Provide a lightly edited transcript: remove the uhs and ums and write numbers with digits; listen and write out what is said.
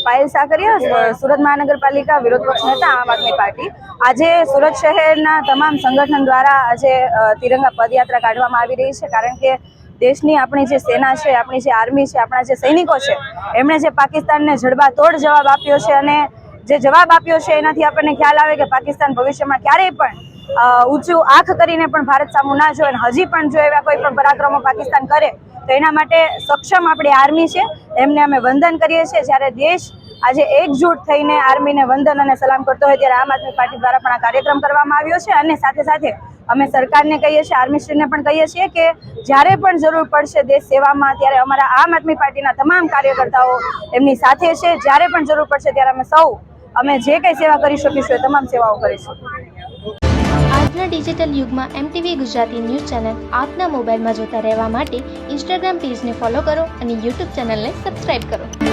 પાયલ સાકરિયા, સુરત મહાનગરપાલિકા વિરોધ પક્ષ નેતા, આમ આદમી પાર્ટી। આજે સુરત શહેરના તમામ સંગઠન દ્વારા આજે તિરંગા પદયાત્રા કાઢવામાં આવી રહી છે, કારણ કે દેશની આપણી જે સેના છે, આપણી જે આર્મી છે, આપણા જે સૈનિકો છે, એમણે જે પાકિસ્તાનને જડબાતોડ જવાબ આપ્યો છે અને જે જવાબ આપ્યો છે એનાથી આપણને ખ્યાલ આવે કે પાકિસ્તાન ભવિષ્યમાં ક્યારેય પણ ઊંચું આંખ કરીને પણ ભારત સામું ના જોવે, હજી પણ જો એવા કોઈ પણ પરાક્રમો પાકિસ્તાન કરે તો એના માટે સક્ષમ આપણી આર્મી છે, એમને અમે વંદન કરીએ છીએ। જ્યારે દેશ આજે એકજૂટ થઈને આર્મીને વંદન અને સલામ કરતો હોય ત્યારે આમ આદમી પાર્ટી દ્વારા પણ આ કાર્યક્રમ કરવામાં આવ્યો છે અને સાથે સાથે અમે સરકારને કહીએ છીએ, આર્મીશ્રીને પણ કહીએ છીએ કે જ્યારે પણ જરૂર પડશે દેશ સેવામાં ત્યારે અમારા આમ આદમી પાર્ટીના તમામ કાર્યકર્તાઓ એમની સાથે છે। જ્યારે પણ જરૂર પડશે ત્યારે અમે જે કંઈ સેવા કરી શકીશું એ તમામ સેવાઓ કરીશું। આજના ડિજિટલ યુગમાં MTV ગુજરાતી ન્યૂઝ ચેનલ આપના મોબાઈલમાં જોતા રહેવા માટે ઇન્સ્ટાગ્રામ પેજને ફોલો કરો અને YouTube ચેનલને સબસ્ક્રાઇબ કરો।